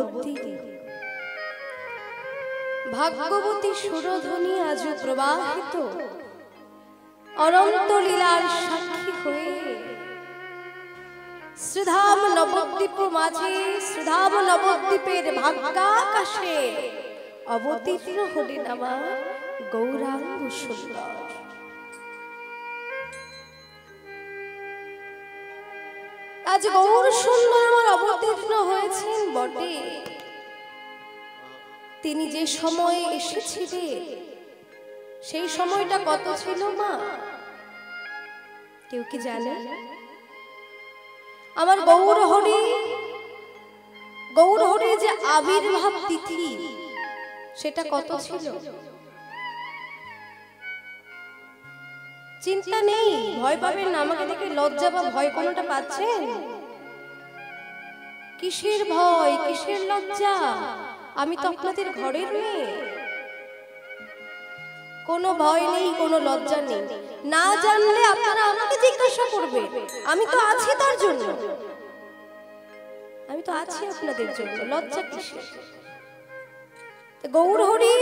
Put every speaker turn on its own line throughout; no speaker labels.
নবদ্বীপ ভাগ্যবতী সুরধ্বনি আজ প্রবাহিত অনন্ত লীলার সাক্ষী হয়ে শ্রীধাম নবদ্বীপ মাঝে শ্রীধাম নবদ্বীপের ভাগ্যাকাশে অবতীর্ণ হলেন আমার গৌরাঙ্গ সুন্দর। আজ গৌর সুন্দর আমার অবতীর্ণ হয়েছেন বটে, তিনি যে সময়ে এসেছিলেন সেই সময়টা কত ছিল মা? কেউ কি জানে? আমার গৌর হরি যে আবির্ভাব তিথি সেটা কত ছিল? চিন্তা নেই, ভয় পাবেন না, আমাকে দেখে লজ্জা বা ভয় কোনটা পাচ্ছেন? কিসের ভয়, কিসের লজ্জা? আমি তো আপনাদের ঘরের মেয়ে, কোনো ভয় নেই, কোনো লজ্জা নেই। না জানলে আপনারা আমাকে জিজ্ঞাসা করবেন, আমি তো আছি তার জন্য, আমি তো আছি আপনাদের জন্য, লজ্জা কিসের? গৌর হরি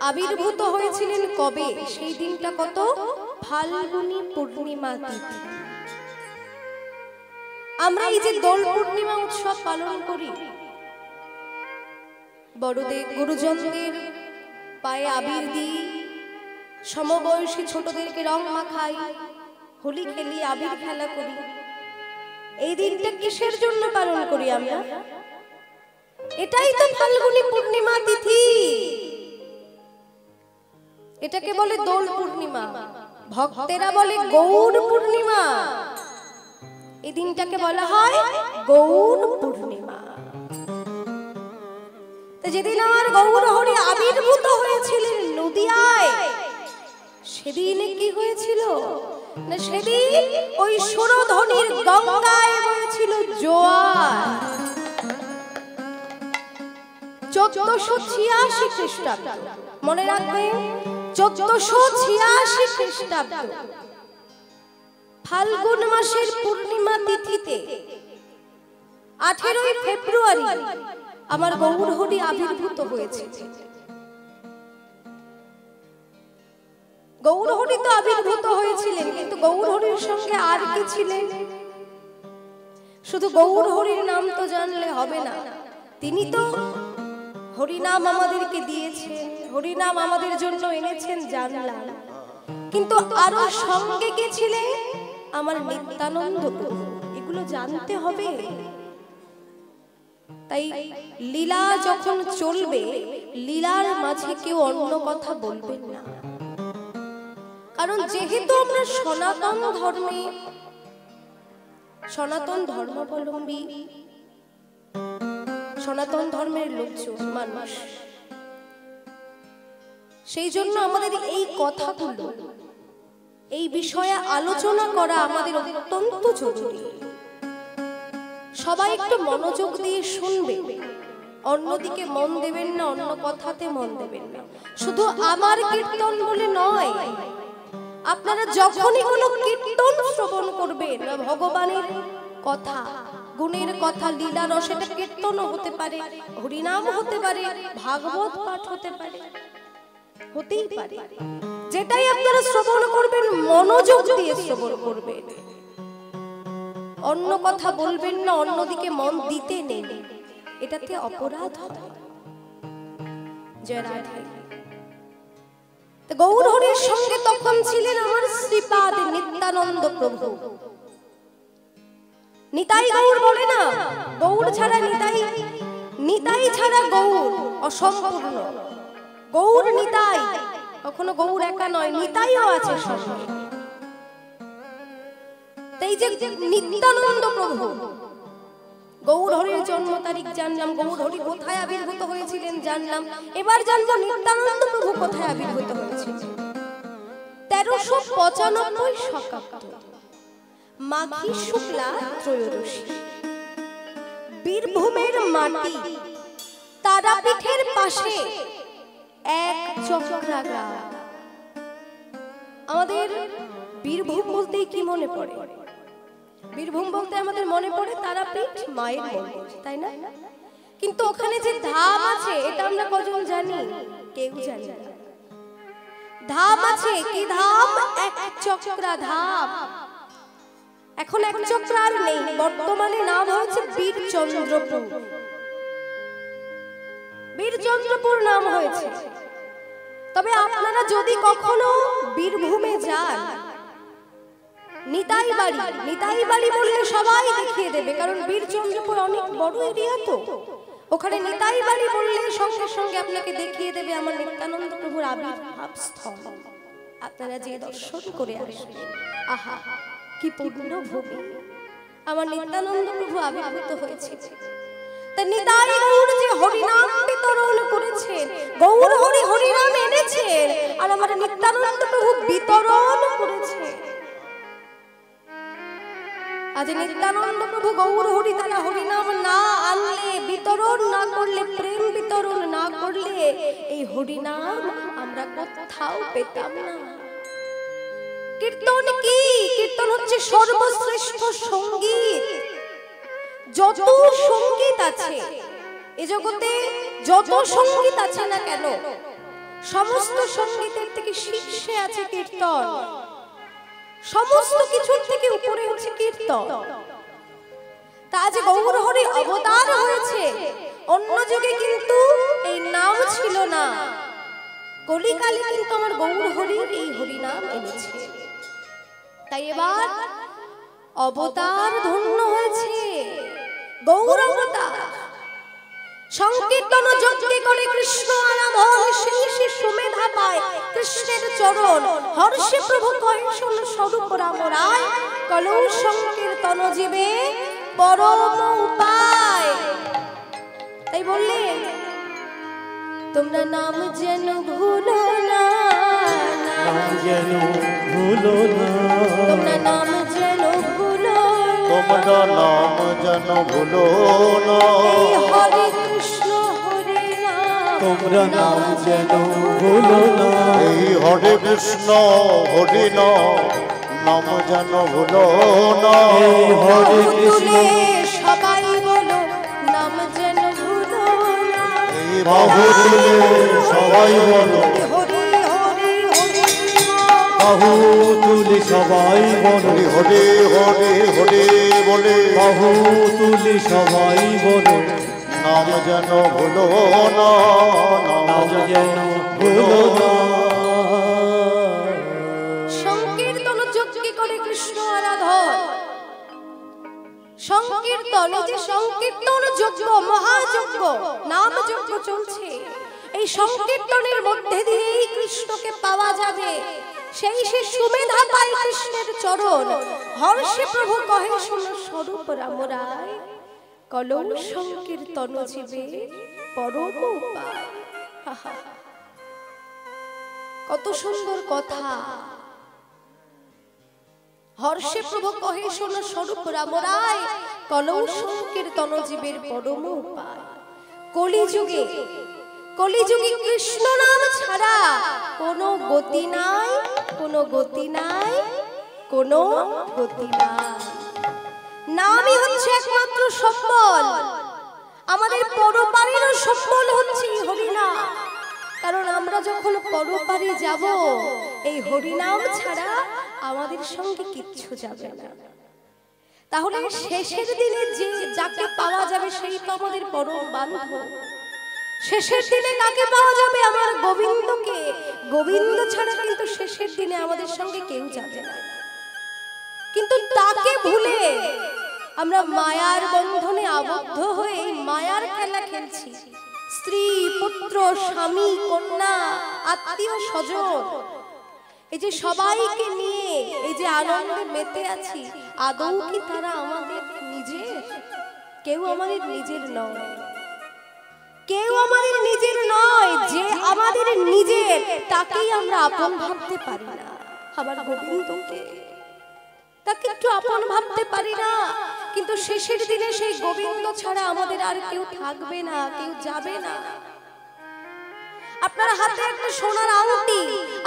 আবির্ভূত হয়েছিলেন কবে? সেই দিনটা কত? ফাল্গুনী পূর্ণিমা তিথি। আমরা এই যে দোল পূর্ণিমা উৎসব পালন করি, বড়দের গুরুজনদের পায়ে আবির দিই, সমবয়সী ছোটদেরকে রং মাখাই, হোলি খেলি, আবির খেলা করি। এই দিনটা কিসের জন্য পালন করি আমরা? এটাই তো ফাল্গুনী পূর্ণিমা তিথি, এটাকে বলে দোল পূর্ণিমা, ভক্তেরা বলে গৌর পূর্ণিমা। এই দিনটাকে বলা হয় গৌর পূর্ণিমা। যেদিন আমার গৌর হরি আবির্ভূত হয়েছিলেন নদিয়ায়, সেদিন কি হয়েছিল না, সেদিন ওই সুরধ্বনির গঙ্গায় হয়েছিল জোয়ার। 1486 খ্রিস্টাব্দ, মনে রাখবেন, 1486 খ্রিস্টাব্দ ফাল্গুন মাসের পূর্ণিমা তিথিতে 18 ফেব্রুয়ারি আমার গৌর হরি আবির্ভূত হয়েছে। গৌর হরি তো আবির্ভূত হয়েছিলেন, কিন্তু গৌর হরির সঙ্গে আর কি ছিলেন? শুধু গৌর হরির নাম তো জানলে হবে না, তিনি তো হরিনাম আমাদেরকে দিয়েছেন, হরিনাম আমাদের জন্য এনেছেন, জানলাম। কিন্তু আরো সঙ্গে কে ছিলেন? আমার নিত্যানন্দ প্রভু, এগুলো জানতে হবে। তাই লীলা যখন চলবে, লীলার মাঝে কেউ অন্য কথা বলবেন না, কারণ যেহেতু আমরা সনাতন ধর্মে, সনাতন ধর্মাবলম্বী, সনাতন ধর্মের লোকজন মানুষ, সেই জন্য আমাদের এই কথাগুলো, এই বিষয়ে আলোচনা করা আমাদের অত্যন্ত জরুরি। সবাই একটু মনোযোগ দিয়ে শুনবে, অন্যদিকে মন দেবেন না, অন্য কথাতে মন দেবেন না। শুধু আমার কীর্তন বলে নয়, আপনারা যখনই কোনো কীর্তন শ্রবণ করবেন, ভগবানের কথা, গুণের কথা, লীলা রস, এটা কীর্তনও হতে পারে, হরিনাম হতে পারে, ভাগবত পাঠ হতে পারে, হতেই পারে। যেটাই আপনারা শ্রবণ করবেন মনোযোগ দিয়ে শ্রবণ করবেন, অন্য কথা বলবেন না, অন্যদিকে মন দিতে নেই, এটাতে অপরাধ হয়। জয় রাধে। গৌর হরির সঙ্গে তখন ছিলেন আমার শ্রীপাদ নিত্যানন্দ প্রভু। নিতাই গৌর বলে না, গৌর ছাড়া নিতাই, নিতাই ছাড়া গৌর অসম্পূর্ণ। গৌর নিতাই, কখনো গৌর একা নয়, নিতাইও আছে সঙ্গে। তাই যে নিত্যানন্দ প্রভু, গৌর হরির জন্ম তারিখ জানলাম, গৌর হরি কোথায় আবির্ভূত হয়েছিলেন জানলাম, এবার জানবো নিত্যানন্দ প্রভু কোথায় আবির্ভূত হয়েছিলেন। 1395 শকাব্দ মাঘী শুক্লা ত্রয়োদশী, বীরভূমের মাটি, তারাপীঠের পাশে এক চক্রা গ্রাম। আমাদের বীরভূম বলতেই কি মনে পড়ে? বীরভূম বলতে আমাদের মনে পড়ে তারাপীঠ মায়ের মন্দির, তাই না? কিন্তু ওখানে যে ধাম আছে এটা আমরা কজন জানি? কেউ জানি না। ধাম আছে, কি ধাম? এক চক্রা ধাম। এখন এক চক্রা আর নেই, বর্তমানে নাম হচ্ছে বীরচন্দ্রপুর। বীরচন্দ্রপুর নাম হয়েছে। তবে আপনারা যদি কখনো বীরভূমে যান, নিতাই বাড়ি বললে সবাই দেখিয়ে দেবে, কারণ বীরচন্দ্রপুর অনেক বড় এরিয়া তো। ওখানে নিতাই বাড়ি বললে সঙ্গে সঙ্গে আপনাকে দেখিয়ে দেবে আমার নিত্যানন্দ প্রভুর আবির্ভাব স্থল। আপনারা যে দর্শন করে আসবেন, আহা কি পূর্ণ ভূমি, আমার নিত্যানন্দ প্রভু আবির্ভূত হয়েছে। তা নিতাই গৌর যে হরিনাম বিতরণ করেছেন, গৌর হরি হরিনাম এনেছেন, আর আমার নিত্যানন্দ প্রভু বিতরণ করেছে। আজ নিত্যানন্দ প্রভু গৌর হরি তারা হরিনাম না আনলে, বিতরণ না করলে, প্রেম বিতরণ না করলে এই হরিনাম আমরা কোথাও পেতাম না। কীর্তন কি? কীর্তন হচ্ছে সর্বশ্রেষ্ঠ সঙ্গীত। যত সঙ্গীত আছে এ জগতে, যত সঙ্গীত আছে না কেন, সমস্ত সঙ্গীতের থেকে শীর্ষে আছে কীর্তন। সমস্ত কিছুর থেকে উপরে হচ্ছে কীর্তন। তা আজ গৌর হরি অবতার হয়েছে। অন্য যুগে কিন্তু এই নাম ছিল না। কলিকালে কিন্তু আমার গৌর হরি এই হরিনাম এনেছে। তাই এবার অবতার ধন্য হয়েছে, গৌর অবতার। সংকীর্তন যজ্ঞে করে কৃষ্ণ আরাধন, শেষে সুমেধা পায় কৃষ্ণের চরণ। হর্ষে প্রভু কয় শোন স্বরূপ রাম রায়, কলৌ সংকীর্তন জীবে পরম উপায়। তাই বললেন তোমরা নাম যেন ভুলো না,
নাম যেন ভুলো না,
তোমরা নাম যেন ভুলো,
তোমরা নাম যেন ভুলো না।
হরে কৃষ্ণ হরে রাম,
তোমরা নাম যেন ভুলো না। এই হরে কৃষ্ণ হরে নাম যেন ভুলো না। এই হরে কৃষ্ণ
সবাই বলো নাম যেন ভুলো না।
এই বাহু তুলে সবাই বলো,
হরি হরি হরি
বাহু তুলি সবাই বলো, হরে হরে হরে বলে বাহু তুলি সবাই বলো, নাম যেন ভুলো না, নাম যেন ভুলো না।
সংকীর্তন যজ্ঞে করে কৃষ্ণ আরাধন। সংকীর্তন, এই যে সংকীর্তন যজ্ঞ, মহাযজ্ঞ, নাম যজ্ঞ চলছে, এই সংকীর্তনের মধ্যে দিয়েই কৃষ্ণকে পাওয়া যাবে। সেই সে সুমেধা পায় কৃষ্ণের চরণ। হর্ষে প্রভু কহে শোন স্বরূপ রাম রায়, কলৌ সংকীর্তন জীবে পরম উপায়। কত সুন্দর কথা। হর্ষে প্রভু কহে শোন স্বরূপ রাম রায়, কলৌ সংকীর্তন জীবের পরম উপায়। কলিযুগে, কলিযুগে কৃষ্ণ নাম ছাড়া কোনো গতি নাই, কোনো গতি নাই, কোনো গতি নাই। নামই হচ্ছে একমাত্র সম্বল। আমাদের পরপারের সম্বল হচ্ছে হরিনাম। কারণ আমরা যখন পরপারে যাব, এই হরিনাম ছাড়া আমাদের সঙ্গে কিচ্ছু যাবে না। তাহলে শেষের দিনে যে যাকে পাওয়া যাবে সেই তো আমাদের পরম বান্ধব। শেষের দিনে কাকে পাওয়া যাবে? আমার গোবিন্দকে। গোবিন্দ ছাড়া কিন্তু শেষের দিনে আমাদের সঙ্গে কেউ যাবে না। কিন্তু তাকে ভুলে আমরা মায়ার বন্ধনে আবদ্ধ হয়ে মায়ার খেলা খেলছি। স্ত্রী, পুত্র, স্বামী, কন্যা, আত্মীয় স্বজন, এই যে সবাইকে নিয়ে এই যে আনন্দে মেতে আছি, আদৌ কি তারা আমাদের নিজের? কেউ আমাদের নিজের নয়, কেউ আমাদের নিজের নয়। যে আমাদের নিজের তাকেই আমরা আপন ভাবতে পারি না। আমার গোবিন্দকে তাকে একটু আপন ভাবতে পারি না। কিন্তু শেষের দিনে সেই গোবিন্দ ছাড়া আমাদের আর কেউ থাকবে না, কেউ যাবে না। আপনার হাতে একটা সোনার আংটি,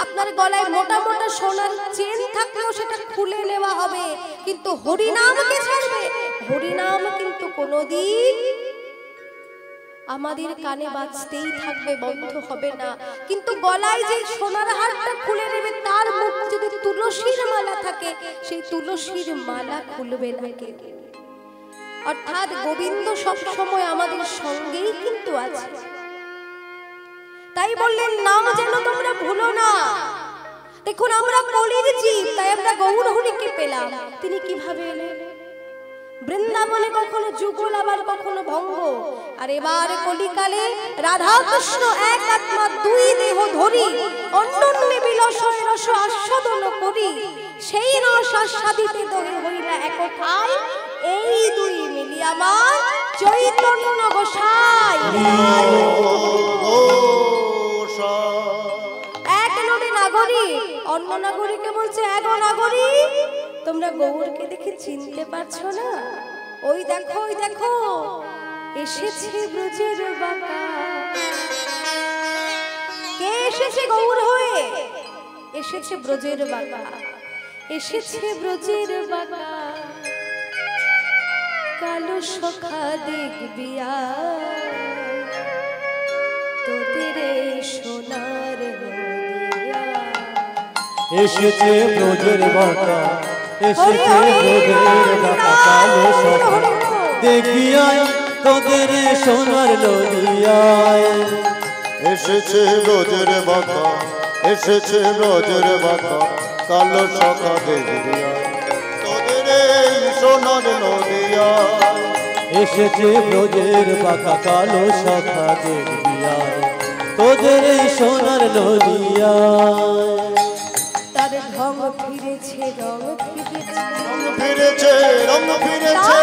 আপনার গলায় মোটা মোটা সোনার চেন থাকলেও সেটা খুলে নেওয়া হবে, কিন্তু হরিনামকে ছাড়বে? হরিনাম কিন্তু কোনোদিন আমাদের কানে বাজতেই থাকবে, বন্ধ হবে না। কিন্তু গলায় যে সোনার হারটা খুলে নেবে, তার মুখ যদি তুলসীর মালা থাকে, সেই তুলসীর মালা খুলবে না কেউ। অর্থাৎ গোবিন্দ সব সময় আমাদের সঙ্গেই কিন্তু আছে। তাই বললেন নাম যেন তোমরা ভুলো না। দেখুন আমরা কলির জীব, তাই আমরা গৌর হরিকে পেলাম। তিনি কিভাবে এলেন? বৃন্দাবনে কখনো যুগল, আবার কখনো ভঙ্গ, আর এবার কলিকালে রাধা কৃষ্ণ এক আত্মা দুই দেহ ধরি অন্যন্যে বিলসয় রস আস্বাদন করি, সেই রস আস্বাদিতে দহে হইলা একঠাই, এই দুই মিলি আমার চৈতন্য গোসাই। এক নদী নাগরী অন্য নাগরীকে বলছে, এক নাগরী তোমরা গৌরকে দেখে চিনতে পারছো না? ওই দেখো, ওই দেখো এসেছে ব্রজের বাঁকা। কে এসেছে গৌর হয়ে? এসেছে ব্রজের বাঁকা, এসেছে ব্রজের বাঁকা। কালো সখা দেখবিয়া তোদের সোনার নদিয়া।
এসেছে ব্রজের বাঁকা, এসেছে ব্রজের বাঁকা। কালো সখা দেখিয়ায় তোদের সোনার নদিয়ায়।
এসেছে ব্রজের বাঁকা, এসেছে ব্রজের বাঁকা। কালো সখা দেখবিয়া তোদের সোনার নদিয়ায়।
এসেছে ব্রজের বাঁকা, কালো সখা দেখবিয়ায় তোদের সোনার নদিয়ায়।
তার ঢং ফিরেছে, রং ফিরেছে,
রং ফিরেছে, রং ফিরেছে,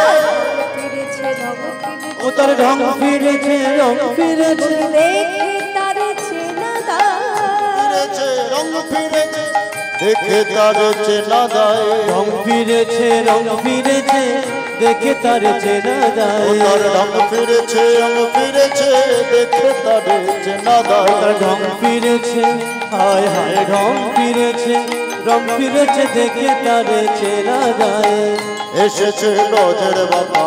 ফিরেছে রং ফিরেছে।
ও তার ঢং ফিরেছে, রং ফিরেছে,
দেখে তার চেনা
ফিরেছে, রং ফিরেছে, দেখে তার চেনা দায়।
রং ফিরেছে, রং ফিরেছে, দেখে তার চেনা যায়।
তার ঢং ফিরেছে, রং ফিরেছে, দেখে তার চেনা দায়।
তার ঢং ফিরেছে, হায় হায় ঢং ফিরেছে, রং ফিরেছে, দেখে তার চেনা যায়।
এসেছে ব্রজের বাঁকা,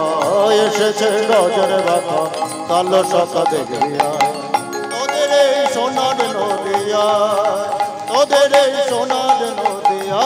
এসেছে ব্রজের বাঁকা। কালো সখা দেখবিয়া তোদের এই সোনার নদিয়া, তোদের এই সোনার নদিয়া।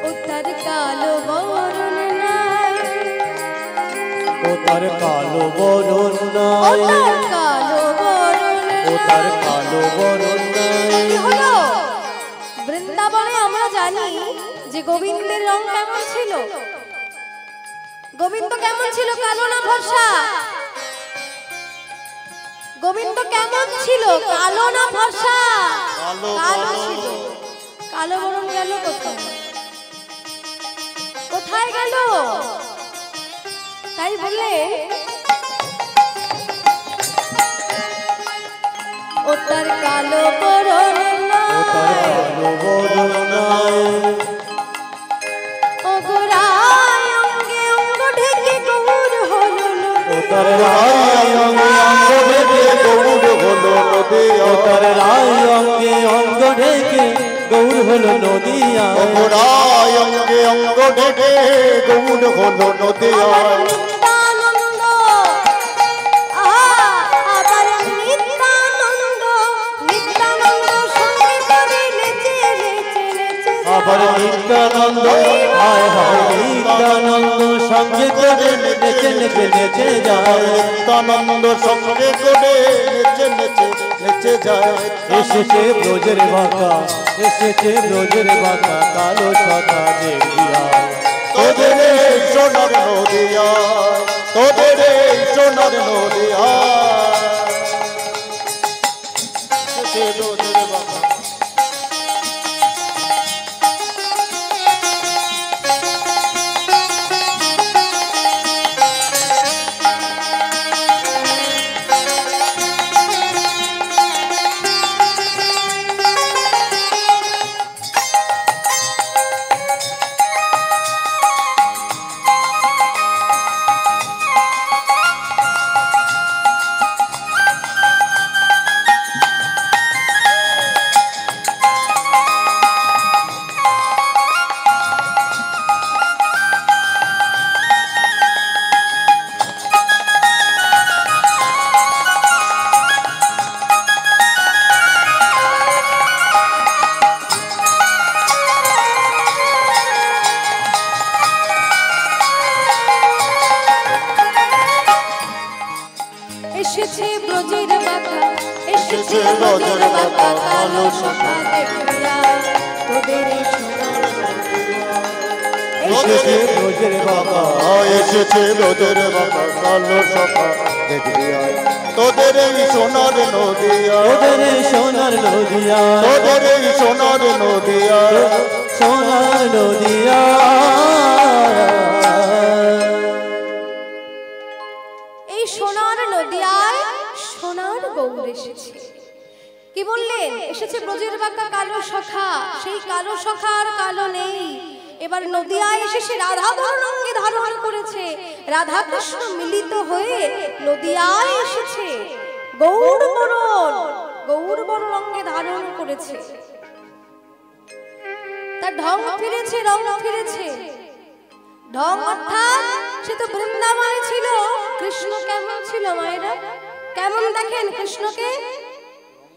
ও তার কালো বরণ নাই, ও তার কালো বরণ নাই।
বৃন্দাবনে আমরা জানি যে গোবিন্দের রং কেমন ছিল। গোবিন্দ কেমন ছিল? কালো না ফর্সা? গোবিন্দ কেমন ছিল? কালো না ফর্সা? কালো ছিল। কালো বরণ গেল কোথায়? কোথায় গেল? তাই বলে ও তার কালো বরণ নাই,
ও তার কালো বরণ নাই।
ও গোরায় অঙ্গে অঙ্গ ঢেকে গৌর হলো
ও তার রায় অঙ্গে অঙ্গ ঢেকে গৌর হলো নদিয়া। ও তার রায় অঙ্গে অঙ্গ ঢেকে গৌর হলো নদিয়া।
গোরায় অঙ্গে অঙ্গ ঢেকে গৌর হলো নদিয়া।
নিত্যানন্দ, আবার নিত্যানন্দ, নিত্যানন্দ সঙ্গে করে নেচে নেচে নেচে
আবার নিত্যানন্দ, হায় হায় নিত্যানন্দ সঙ্গে করে নেচে নেচে নেচে যায়
নিত্যানন্দ সঙ্গে করে নেচে নেচে নেচে যায়
এসেছে ব্রজের বাঁকা এসেছে ব্রজের বাঁকা কালো সখা দেখিয়া
তোদের এই সোনার নদিয়া তোদের এই সোনার নদিয়া এসেছে ব্রজের বাঁকা
এসেছে ব্রজের বাঁকা
এসেছে ব্রজের বাঁকা কালো সখা
দেখিয়া তোদের এই সোনার
এসেছে ব্রজের বাঁকা
এসেছে ব্রজের বাঁকা কালো সখা দেখবি আয় তোদের এই সোনার নদিয়া
তোদের এই সোনার নদিয়া
তোদের এই সোনার নদিয়া
সোনার নদিয়া
এই সোনার নদিয়ায় সোনার গৌর এসেছে কি বললেন এসেছে ব্রজের বাঁকা কালো সখা সেই কালো সখা আর কালো নেই এবার নদিয়ায় এসে সে রাধা বরণাঙ্গে ধারণ করেছে রাধা কৃষ্ণ মিলিত হয়ে নদিয়ায় এসেছে গৌর বরণ অঙ্গে ধারণ করেছে তার ঢং ফিরেছে রং ফিরেছে ঢং অর্থাৎ সে তো বৃন্দাবনে ছিল কৃষ্ণ কেমন ছিল মায়েরা কেমন দেখেন কৃষ্ণকে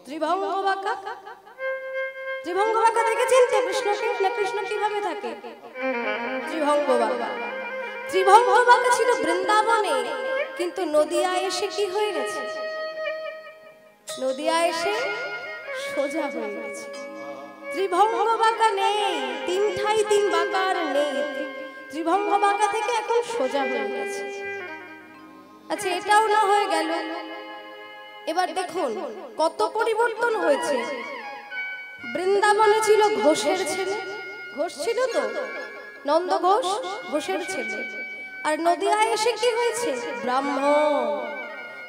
ত্রিভঙ্গ বাঁকা ত্রিভঙ্গ বাঁকা দেখেছেন তো কৃষ্ণকে না কৃষ্ণ কিভাবে থাকে ত্রিভঙ্গ বাঁকা ছিল বৃন্দাবনে কিন্তু নদিয়ায় এসে কি হয়ে গেছে নদিয়ায় এসে সোজা হয়ে গেছে ত্রিভঙ্গ বাঁকা নেই তিন ঠাই তিন বাঁকার নেই ত্রিভঙ্গ বাঁকা থেকে এখন সোজা হয়ে গেছে আচ্ছা এটাও না হয়ে গেল এবার দেখুন কত পরিবর্তন হয়েছে বৃন্দাবনে ছিল ঘোষের ছেলে ঘোষ ছিল তো নন্দ ঘোষ ঘোষের ছেলে আর নদিয়ায় এসে কি হয়েছে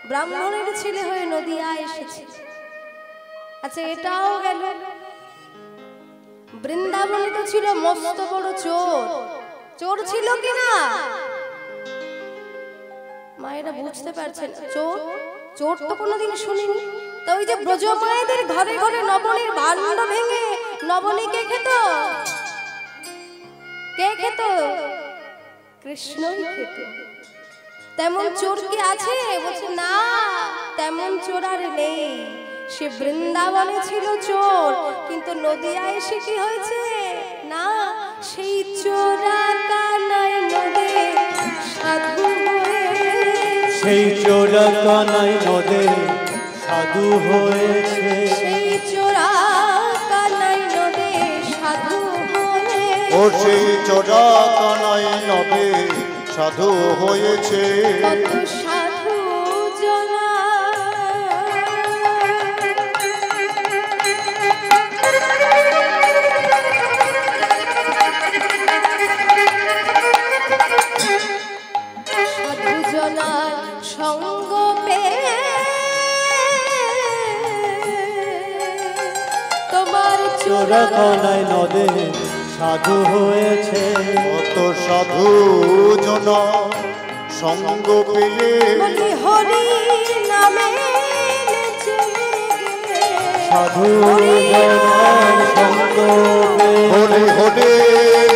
ব্রাহ্মণের ছেলে হয়ে নদিয়ায় এসেছে আচ্ছা এটাও গেল বৃন্দাবনে তো ছিল মস্ত বড় চোর ছিল কিনা মায়েরা বুঝতে পারছেন চোর তো কোনোদিন শুনিনি তো ওই যে ব্রজ মায়েদের ঘরে ঘরে নবনীর ভাণ্ড ভেঙে নবনী কে খেত কৃষ্ণই খেত তেমন চোর কি আছে বলছে না তেমন চোর আর নেই সে বৃন্দাবনে ছিল চোর কিন্তু নদিয়ায় এসে কি হয়েছে না সেই চোরা কানাই নদে সাধু
সেই চোরা কানাই নদে সাধু হয়েছে
সেই চোরা কানাই নদে সাধু হয়ে
ও সেই চোরা কানাই নদে সাধু হয়েছে
কত সাধু জনা সাধু জনার সঙ্গ পেয়ে তোমার
চোরা কানাই নদে সাধু হয়েছে
কত সাধু জন সঙ্গ পেয়ে
বলি হরি নামে
সাধু জনার সঙ্গ
হরে হরে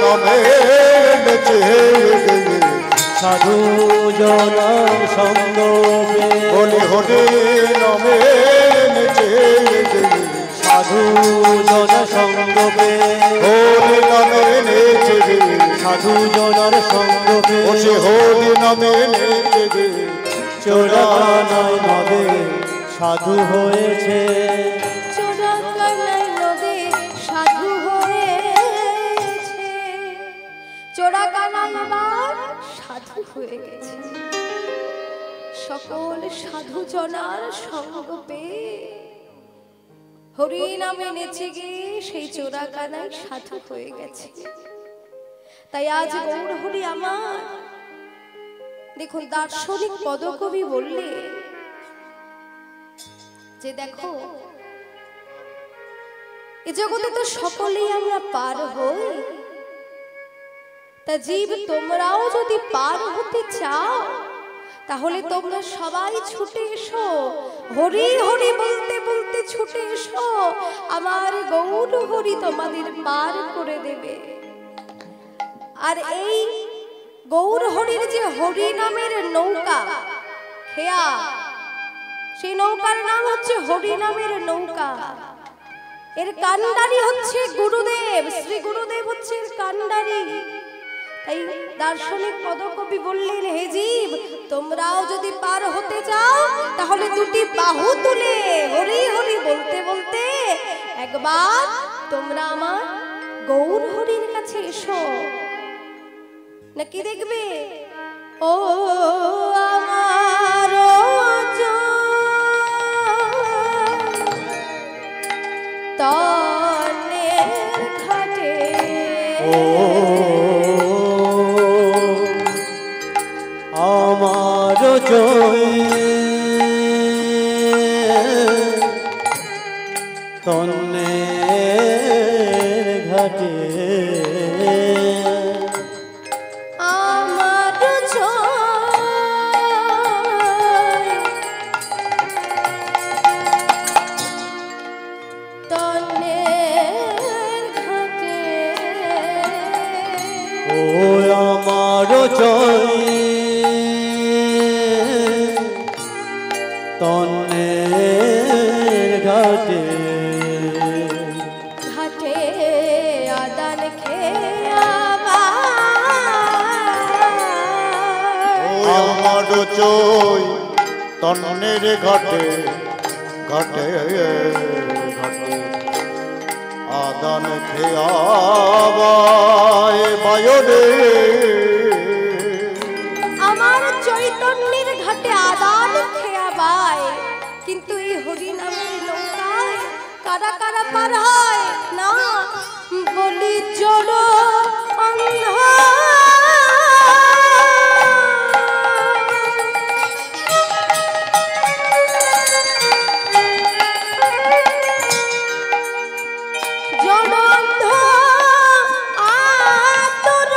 নামে নেচে
সাধু জনার সঙ্গ
হরে হরে নামে নেচে
সাধু জন সঙ্গ
হরে নামে নেচে
সাধু জনার সঙ্গ
ও সে হরি নামে নেচে গে
চোরাকানায় নদে সাধু হয়েছে
চোরাকানায় নদে সাধু হয়েছে চোরাকানায় এবার সাধু হয়ে গেছে সকল সাধু জনার সঙ্গ পেয়ে হরি নামে নেচে গিয়ে সেই চোরাকানায় সাধু হয়ে গেছে তাই আজ গৌর হরি আমার দেখুন দার্শনিক পদকবি বললে যে দেখো এ জগতে তো সকলেই আমরা পার হই তা জীব তোমরাও যদি পার হতে চাও তাহলে তোমরা সবাই ছুটে এসো হরি হরি বলতে বলতে ছুটে এসো আমার গৌর হরি তোমাদের পার করে দেবে আর এই গৌর হরির যে হরি নামের নৌকা খেয়া সেই নৌকার নাম হচ্ছে হরি নামের নৌকা এর কান্ডারি হচ্ছে গুরুদেব শ্রী গুরুদেব হচ্ছে এর কান্ডারি তাই দার্শনিক পদকবি বললেন হে জীব তোমরাও যদি পার হতে চাও তাহলে দুটি বাহু তুলে হরি হরি বলতে বলতে একবার তোমরা আমার গৌর হরির কাছে এসো নাকি দেখবে ও আমার তনের ঘাটে
আমার জয় তন্নের ঘাটে
আমার জয় তনের ঘাটে
ও আমার জয় তন্নের ঘাটে
ঘাটে আদান
আমার চই তন্নের ঘাটে ঘাটে ঘাটে আদান খেয়াবায় বায়রে
আমার চৈতন্যের ঘাটে আদান খেয়াবায় কিন্তু এই হরি নামের নৌকায় কারা কারা পার হয় না বলি জড় অন্ধ জড় আতুর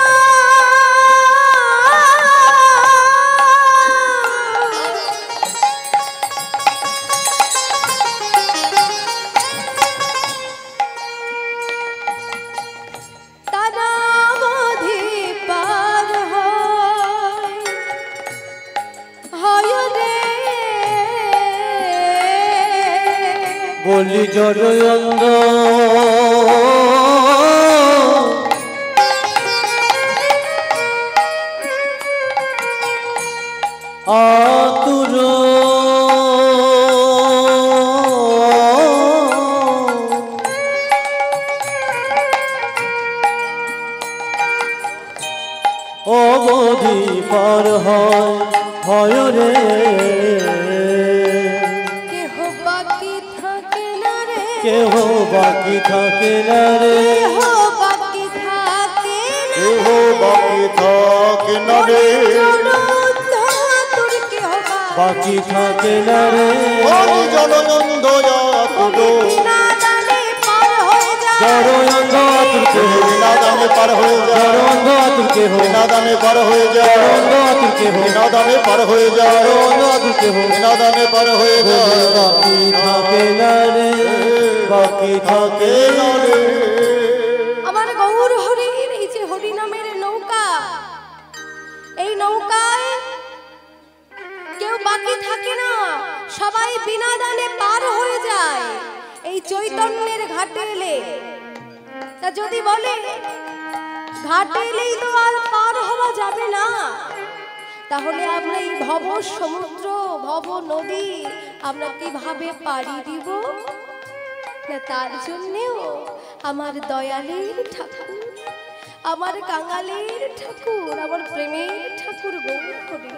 তারা বোধি পার হয় রে
বলি জড়য়ন্দ আতুর অবধি পার হয় রে
কেহ বাকি থাকে না রে
কেহ বাকি থাকে না রে
কেহ বাকি থাকে না
কেহ বাকি থাকে না রে
তোর কেহ
বাকি থাকে না রে
হরি জননন্দ যাতুডো
না জানে পার হয়ে যায়
জড়য়ন্দ আতুর কেহ
বিনাদানে পার হয়ে যায়
জড়য়ন্দ আতুর কেহ
বিনাদানে পার হয়ে যায়
জড়য়ন্দ আতুর কেহ
বিনাদানে পার হয়ে যায়
জড়য়ন্দ আতুর কেহ
বিনাদানে পার হয়ে যায়
বাকি থাকে না রে বাকি থাকে না রে
আমার গৌর হরির এই যে হরি নামের নৌকা এই নৌকায় কেউ বাকি থাকে না সবাই বিনা দানে পার হয়ে যায় এই চৈতন্যের ঘাটে এলে তা যদি বলে ঘাটে এলেই তো আর পার হওয়া যাবে না। তাহলে আমরা এই ভব সমুদ্র ভব নদী আমরা কিভাবে পাড়ি দিব? না তার জন্যেও আমার দয়ালের ঠাকুর, আমার কাঙালের ঠাকুর, আমার প্রেমের ঠাকুর গৌরহরি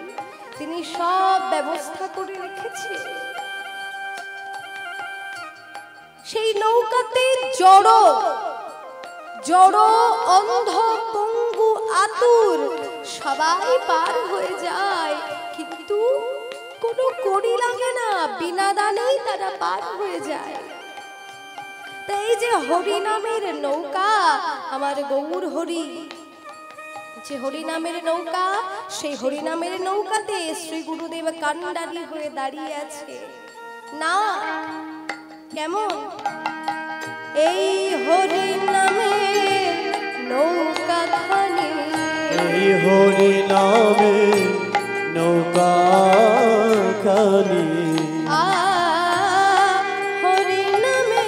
তিনি সব ব্যবস্থা করে রেখেছে। সেই নৌকাতে জড় জড় অন্ধ পঙ্গু আতুর সবাই পার হয়ে যায়, কিন্তু কোনো কড়ি লাগে না, বিনা দানেই তারা পার হয়ে যায়। তাই যে হরি নামের নৌকা আমার গৌর হরি, যে হরি নামের নৌকা, সেই হরি নামের নৌকাতে শ্রী গুরুদেব কান্ডারি হয়ে দাঁড়িয়ে আছে না। কেমন? এই হরি নামে নৌকা খানি,
এই হরি নামে নৌকা খানি,
হরি নামে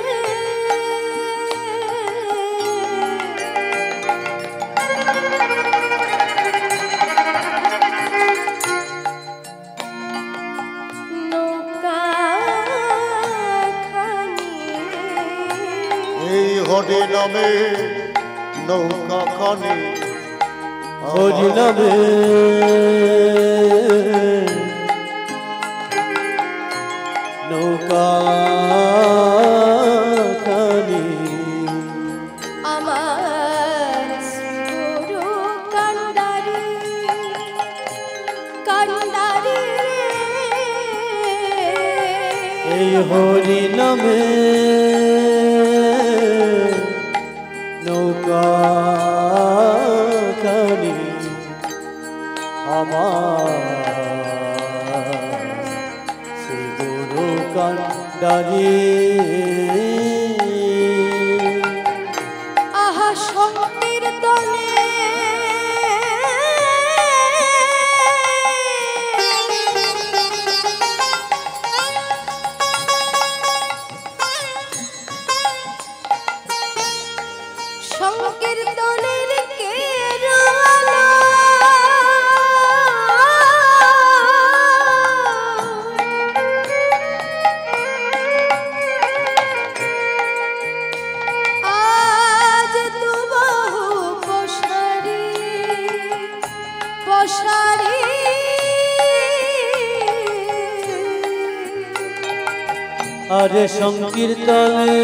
নৌকা খানি,
এই হরি নামে নৌকা খানি,
হরি নামে নৌকা খানি,
আমার গুরু কান্ডারি কান্ডারি,
এই হরি নামে নৌকা খানি, আমার শ্রী গুরু কান্ডারি।
আহা সংকীর্তনে সংকীর্তনের কেরলা আজ তু বহু পশারি পশারি,
আরে সংকীর্তনে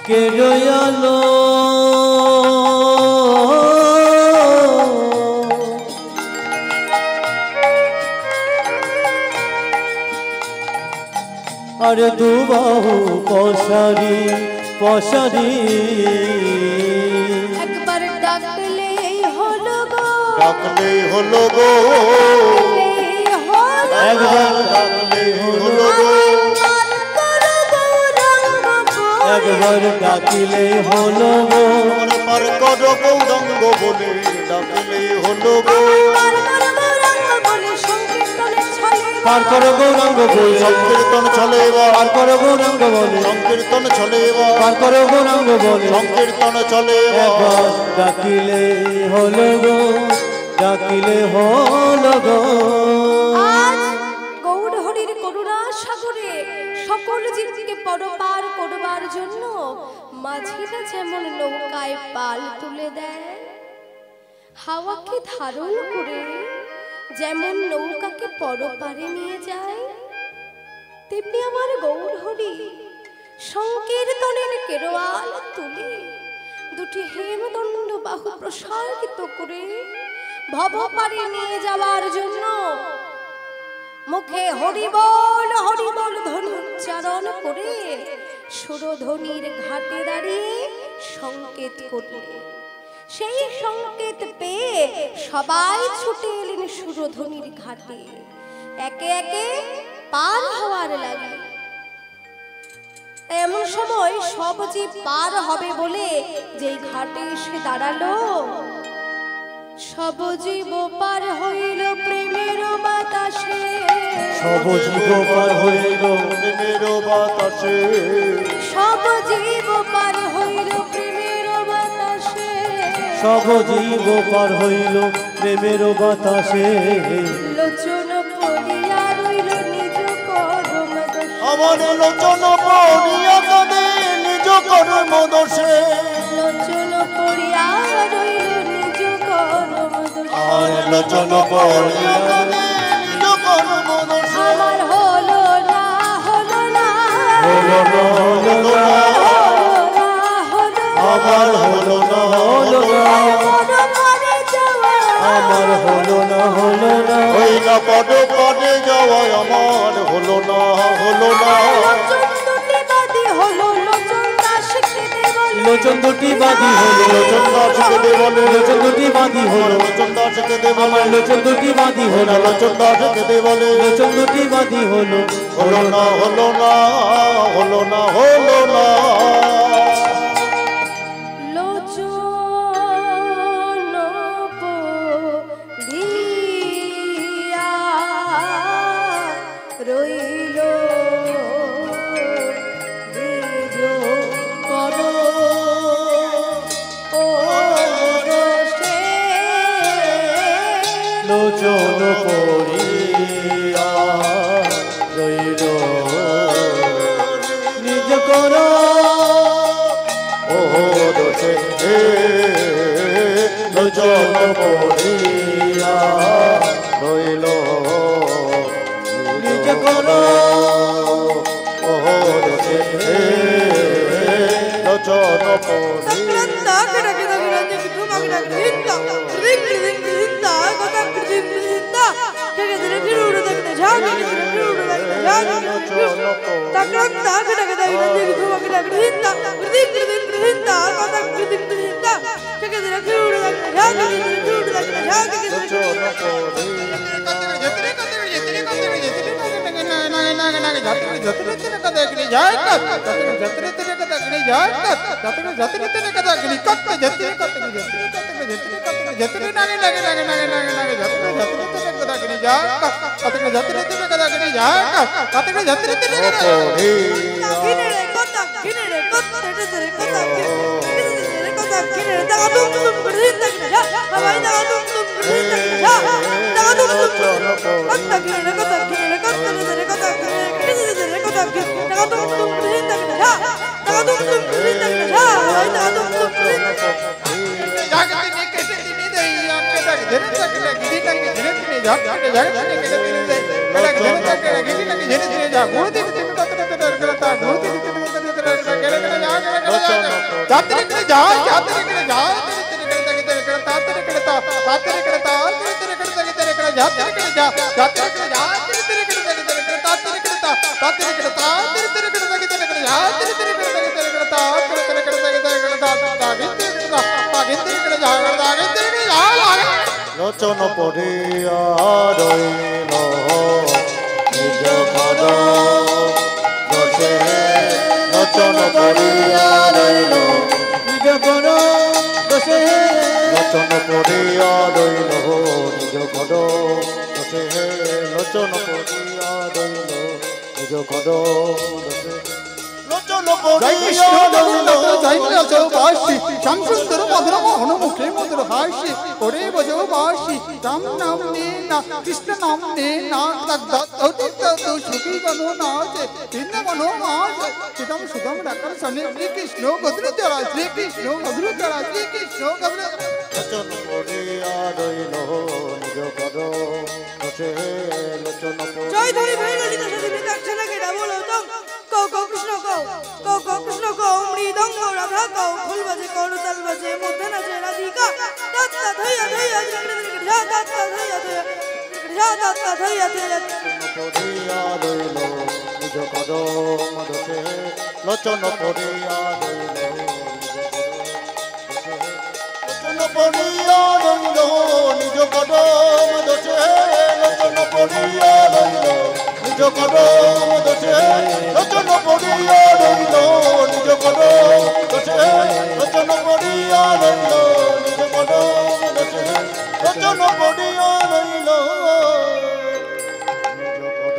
কে রয়ালো আরে দুবাহু পশারি পশারি,
একবার ডাকলেই হলো গো,
ডাকলেই হলো গো,
ডাকলেই হলো
একবার
ডাকলেই হলো গো,
একবার ডাকিলে হলো গো,
পার কর গৌরাঙ্গ বলে ডাকলেই হলো গো,
পার করো গৌরাঙ্গ বলে,
সংকীর্তন চলে
পার করো গৌরাঙ্গ বলে,
সংকীর্তন চলে
পার করো গৌরাঙ্গ বলে,
সংকীর্তন চলে
একবার ডাকিলে হলো গো, ডাকিলে হলো গো।
আজ গৌর হরির করুণা সাগরে সকল জীবকে পরপার করবার জন্য মাঝিরা যেমন নৌকায় পাল তুলে দেয়, হাওয়াকে ধারণ করে যেমন নৌকাকে পরপারে নিয়ে যায়, তেমনি আমার গৌর হরি সংকীর্তনের কেরোয়াল তুলে দুটি হেমদণ্ড বাহু প্রসারিত করে ভবপারে নিয়ে যাওয়ার জন্য মুখে হরিবল হরিবল ধ্বনি উচ্চারণ করে সুরধ্বনির ঘাটে দাঁড়িয়ে সংকেত করলেন। সেই সংকেত পেয়ে সবাই ছুটে এলেন সুরধ্বনির ঘাটে, একে একে পার হওয়ার লাগে। এমন সময় সব জীব পার হবে বলে যেই ঘাটে এসে দাঁড়ালো, সব জীব পার হইল প্রেমের
সব জীব পার হইল
প্রেমের বাতাসে
সব জীব পার হইল প্রেমের বাতাসে
সব জীব পার হইল প্রেমের বাতাসে
লোচন পড়িয়া রইল নিজ কর্ম দোষে
আমার লোচন পড়িয়া কাঁদে নিজ কর্ম দোষে
লোচন পড়িয়া রইল নিজ কর্ম দোষে
আর লোচন পড়িয়া কাঁদে নিজ কর্ম দোষে
আমার হলো না হলো না
হলো না হলো না
আমার হলো না হলো না
আমার হলো না হলো না
ওই না পদে পদে যাওয়া আমার হলো না হলো না
লোচন দুটি বাদী হলো
লোচন দাসকে দে বলে
লোচন দুটি বাদী হলো
লোচন দাসকে দে বলে
আমার লোচন দুটি বাদী হলো
লোচন দাসকে দে বলে
লোচন দুটি বাদী হলো
হলো না হলো না হলো না হলো না
রইল নিজ করো ও দোষে
লোচন পড়িয়া রইল নিজ কর
ও দোষে লোচন পড়িয়া রইল
নিজ কর
ও দোষে লোচন পড়িয়া লোচন পড়িয়া রইল নিজ পদ দোষে লোচন পড়িয়া রইল
নিজ কর দোষে
লোচন পড়িয়া রইল নিজ পদ দোষে লোচন পড়িয়া রইল নিজ পদ দোষে লোচন পড়িয়া রইল
বাসি শ্যামসুন্দর মধুর মোহন মুখে মধুর হাসি ওরে বজো বাসি রাম নাম নে না কৃষ্ণ নাম নে না সুখী গণ নাচে ভিন্ন মনো মাঝে সুতম সুতম ডাকার সনে শ্রীকৃষ্ণ গধুর চরা শ্রীকৃষ্ণ গধুর চরা শ্রীকৃষ্ণ গধুর
লোচন পড়িয়া রইল নিজ পদ দোষে লোচন
জয় ধরি ভাই ললিতা সতী বিকাক্ষে লাগে বলো তং কও কও কৃষ্ণ কও কও কও কৃষ্ণ কও মৃদঙ্গ রাধা কও ফুল বাজে করতাল বাজে মধ্যে নাচে রাধিকা দাত্তা ধইয়া ধইয়া ঝা দাত্তা ধইয়া ধইয়া ঝা দাত্তা ধইয়া ধইয়া
পড়িয়া রইল নিজ পদ দোষে লোচন পড়িয়া রইল লোচন পড়িয়া রইল নিজ পদ দোষে লোচন পড়িয়া রইল নিজ পদ দোষে লোচন পড়িয়া রইল নিজ পদ দোষে লোচন পড়িয়া রইল নিজ পদ দোষে লোচন পড়িয়া রইল নিজ পদ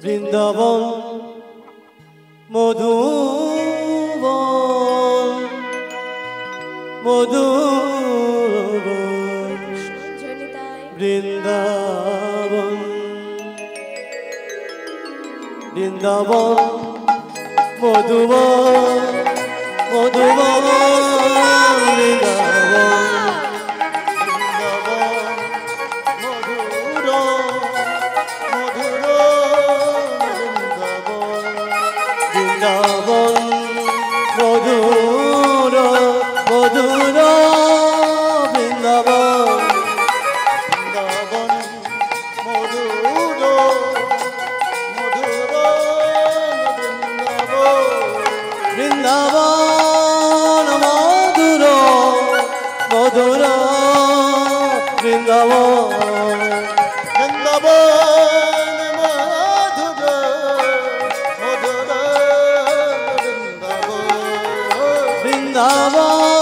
বৃন্দাবন মধুবন মধুবন বৃন্দাবন বৃন্দাবন মধুবন মধুবন বৃন্দাবন বৃন্দাবন মধুর মধুর বৃন্দাবন বৃন্দাবন মধুর মধুর বৃন্দাবন বৃন্দাবন